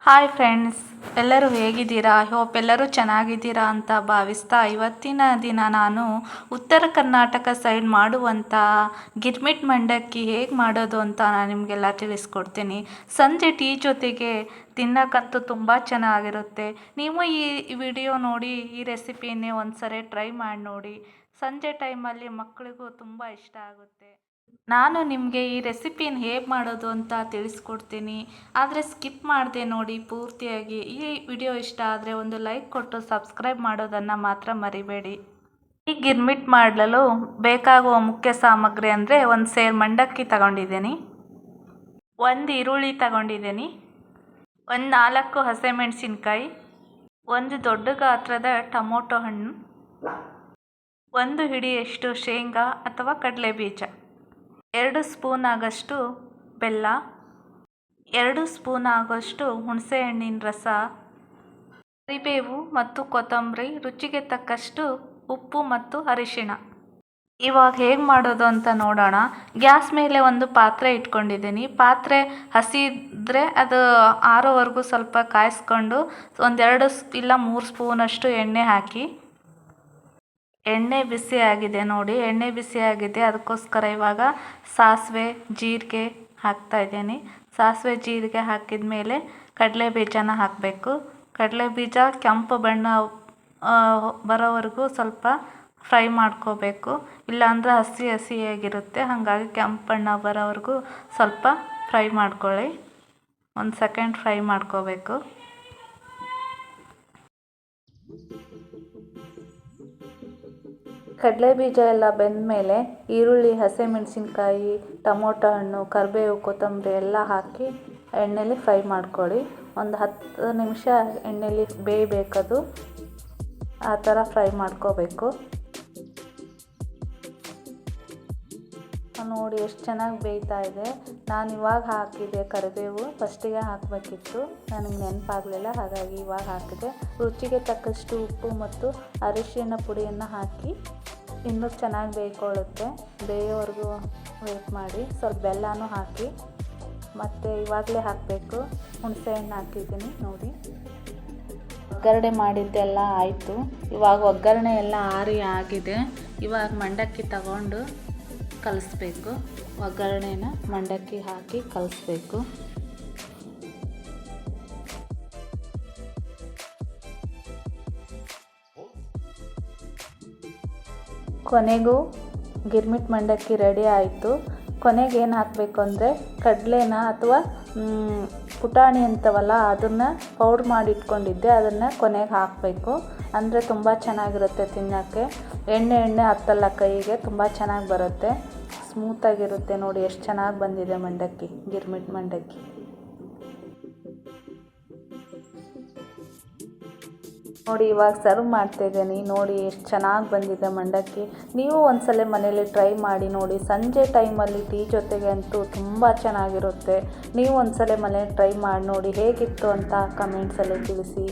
Hi friends, ಎಲ್ಲರೂ ಹೇಗಿದ್ದೀರಾ? I hope ಎಲ್ಲರೂ ಚೆನ್ನಾಗಿದ್ದೀರಾ ಅಂತ ಭಾವಿಸ್ತಾ ಇವತ್ತಿನ ದಿನ ನಾನು ಉತ್ತರ ಕರ್ನಾಟಕ ಸೈಡ್ ಮಾಡುವಂಥ ಗಿರ್ಮಿಟ್ ಮಂಡಕ್ಕಿ ಹೇಗೆ ಮಾಡೋದು ಅಂತ ನಾನು ನಿಮಗೆಲ್ಲ ತಿಳಿಸ್ಕೊಡ್ತೀನಿ. ಸಂಜೆ ಟೀ ಜೊತೆಗೆ ತಿನ್ನಕ್ಕಂತೂ ತುಂಬ ಚೆನ್ನಾಗಿರುತ್ತೆ. ನೀವು ಈ ವಿಡಿಯೋ ನೋಡಿ ಈ ರೆಸಿಪಿನೇ ಒಂದ್ಸರಿ ಟ್ರೈ ಮಾಡಿ ನೋಡಿ. ಸಂಜೆ ಟೈಮಲ್ಲಿ ಮಕ್ಕಳಿಗೂ ತುಂಬ ಇಷ್ಟ ಆಗುತ್ತೆ. ನಾನು ನಿಮಗೆ ಈ ರೆಸಿಪಿನ ಹೇಗೆ ಮಾಡೋದು ಅಂತ ತಿಳಿಸ್ಕೊಡ್ತೀನಿ, ಆದರೆ ಸ್ಕಿಪ್ ಮಾಡದೆ ನೋಡಿ ಪೂರ್ತಿಯಾಗಿ. ಈ ವಿಡಿಯೋ ಇಷ್ಟ ಆದರೆ ಒಂದು ಲೈಕ್ ಕೊಟ್ಟು ಸಬ್ಸ್ಕ್ರೈಬ್ ಮಾಡೋದನ್ನು ಮಾತ್ರ ಮರಿಬೇಡಿ. ಈ ಗಿರ್ಮಿಟ್ ಮಾಡಲು ಬೇಕಾಗುವ ಮುಖ್ಯ ಸಾಮಗ್ರಿ ಅಂದರೆ ಒಂದು ಸೇರು ಮಂಡಕ್ಕಿ ತಗೊಂಡಿದ್ದೀನಿ, ಒಂದು ಈರುಳ್ಳಿ ತಗೊಂಡಿದ್ದೀನಿ, ಒಂದು 4 ಹಸಿಮೆಣಸಿನ್ಕಾಯಿ, ಒಂದು ದೊಡ್ಡ ಗಾತ್ರದ ಟೊಮೊಟೊ ಹಣ್ಣು, ಒಂದು ಹಿಡಿಯಷ್ಟು ಶೇಂಗಾ ಅಥವಾ ಕಡಲೆ ಬೀಜ, 2 ಸ್ಪೂನ್ ಆಗಷ್ಟು ಬೆಲ್ಲ, 2 ಸ್ಪೂನ್ ಆಗೋಷ್ಟು ಹುಣಸೆಹಣ್ಣಿನ ರಸ, ಕರಿಬೇವು ಮತ್ತು ಕೊತ್ತಂಬರಿ, ರುಚಿಗೆ ತಕ್ಕಷ್ಟು ಉಪ್ಪು ಮತ್ತು ಅರಿಶಿಣ. ಇವಾಗ ಹೇಗೆ ಮಾಡೋದು ಅಂತ ನೋಡೋಣ. ಗ್ಯಾಸ್ ಮೇಲೆ ಒಂದು ಪಾತ್ರೆ ಇಟ್ಕೊಂಡಿದ್ದೀನಿ. ಪಾತ್ರೆ ಹಸಿ ಇದ್ದರೆ ಅದು ಆರೋವರೆಗೂ ಸ್ವಲ್ಪ ಕಾಯಿಸ್ಕೊಂಡು ಒಂದು 2 ಇಲ್ಲ 3 ಸ್ಪೂನಷ್ಟು ಎಣ್ಣೆ ಹಾಕಿ. ಎಣ್ಣೆ ಬಿಸಿ ಆಗಿದೆ ನೋಡಿ, ಎಣ್ಣೆ ಬಿಸಿ ಆಗಿದೆ. ಅದಕ್ಕೋಸ್ಕರ ಇವಾಗ ಸಾಸಿವೆ ಜೀರಿಗೆ ಹಾಕ್ತಾಯಿದ್ದೀನಿ. ಸಾಸಿವೆ ಜೀರಿಗೆ ಹಾಕಿದ ಮೇಲೆ ಕಡಲೆ ಬೀಜನ ಹಾಕಬೇಕು. ಕಡಲೆ ಬೀಜ ಕೆಂಪು ಬಣ್ಣ ಬರೋವರೆಗೂ ಸ್ವಲ್ಪ ಫ್ರೈ ಮಾಡ್ಕೋಬೇಕು, ಇಲ್ಲಾಂದರೆ ಹಸಿಯಾಗಿರುತ್ತೆ. ಹಾಗಾಗಿ ಕೆಂಪು ಬಣ್ಣ ಬರೋವರೆಗೂ ಸ್ವಲ್ಪ ಫ್ರೈ ಮಾಡ್ಕೊಳ್ಳಿ. 1 ಸೆಕೆಂಡ್ ಫ್ರೈ ಮಾಡ್ಕೋಬೇಕು. ಕಡಲೆ ಬೀಜ ಎಲ್ಲ ಬೆಂದ ಮೇಲೆ ಈರುಳ್ಳಿ, ಹಸಿಮೆಣಸಿನ್ಕಾಯಿ, ಟೊಮೊಟೊ ಹಣ್ಣು, ಕರಿಬೇವು, ಕೊತ್ತಂಬರಿ ಎಲ್ಲ ಹಾಕಿ ಎಣ್ಣೆಲಿ ಫ್ರೈ ಮಾಡ್ಕೊಳ್ಳಿ. ಒಂದು 10 ನಿಮಿಷ ಎಣ್ಣೆಲಿ ಬೇಯಬೇಕದು, ಆ ಥರ ಫ್ರೈ ಮಾಡ್ಕೋಬೇಕು. ನೋಡಿ ಎಷ್ಟು ಚೆನ್ನಾಗಿ ಬೇಯ್ತಾ ಇದೆ. ನಾನು ಇವಾಗ ಹಾಕಿದೆ ಕರಿಬೇವು, ಫಸ್ಟಿಗೆ ಹಾಕಬೇಕಿತ್ತು, ನನಗೆ ನೆನಪಾಗಲಿಲ್ಲ, ಹಾಗಾಗಿ ಇವಾಗ ಹಾಕಿದೆ. ರುಚಿಗೆ ತಕ್ಕಷ್ಟು ಉಪ್ಪು ಮತ್ತು ಅರಿಶಿಣ ಪುಡಿಯನ್ನು ಹಾಕಿ ಇನ್ನೂ ಚೆನ್ನಾಗಿ ಬೇಯ್ಕೊಳ್ಳುತ್ತೆ. ಬೇಯೋವರೆಗೂ ವೇಟ್ ಮಾಡಿ. ಸ್ವಲ್ಪ ಬೆಲ್ಲನೂ ಹಾಕಿ ಮತ್ತು ಇವಾಗಲೇ ಹಾಕಬೇಕು. ಹುಣಸೆಹಣ್ಣು ಹಾಕಿದ್ದೀನಿ ನೋಡಿ. ಒಗ್ಗರಣೆ ಮಾಡಿದ್ದೆಲ್ಲ ಆಯಿತು. ಇವಾಗ ಒಗ್ಗರಣೆ ಎಲ್ಲ ಆಗಿದೆ. ಇವಾಗ ಮಂಡಕ್ಕಿ ತಗೊಂಡು ಕಲಿಸ್ಬೇಕು. ಒಗ್ಗರಣೆನ ಮಂಡಕ್ಕಿ ಹಾಕಿ ಕಲಿಸ್ಬೇಕು. ಕೊನೆಗೂ ಗಿರ್ಮಿಟ್ ಮಂಡಕ್ಕಿ ರೆಡಿ ಆಯಿತು. ಕೊನೆಗೆ ಏನು ಹಾಕಬೇಕು ಅಂದರೆ ಕಡಲೆನ ಅಥವಾ ಪುಟಾಣಿ ಅಂತವಲ್ಲ, ಅದನ್ನು ಪೌಡ್ರ್ ಮಾಡಿ ಇಟ್ಕೊಂಡಿದ್ದೆ, ಅದನ್ನು ಕೊನೆಗೆ ಹಾಕಬೇಕು. ಅಂದರೆ ತುಂಬ ಚೆನ್ನಾಗಿರುತ್ತೆ ತಿನ್ನೋಕ್ಕೆ. ಎಣ್ಣೆ ಹತ್ತಲ್ಲ ಕೈಗೆ, ತುಂಬ ಚೆನ್ನಾಗಿ ಬರುತ್ತೆ, ಸ್ಮೂತಾಗಿರುತ್ತೆ. ನೋಡಿ ಎಷ್ಟು ಚೆನ್ನಾಗಿ ಬಂದಿದೆ ಮಂಡಕ್ಕಿ, ಗಿರ್ಮಿಟ್ ಮಂಡಕ್ಕಿ. ನೋಡಿ ಇವಾಗ ಸರ್ವ್ ಮಾಡ್ತಾಯಿದ್ದೀನಿ. ನೋಡಿ ಎಷ್ಟು ಚೆನ್ನಾಗಿ ಬಂದಿದೆ ಮಂಡಕ್ಕಿ. ನೀವು ಒಂದ್ಸಲ ಮನೇಲಿ ಟ್ರೈ ಮಾಡಿ ನೋಡಿ. ಸಂಜೆ ಟೈಮಲ್ಲಿ ಟೀ ಜೊತೆಗೆ ಅಂತೂ ತುಂಬ ಚೆನ್ನಾಗಿರುತ್ತೆ. ನೀವು ಒಂದ್ಸಲ ಮನೇಲಿ ಟ್ರೈ ಮಾಡಿ ನೋಡಿ. ಹೇಗಿತ್ತು ಅಂತ ಕಮೆಂಟ್ಸಲ್ಲಿ ತಿಳಿಸಿ.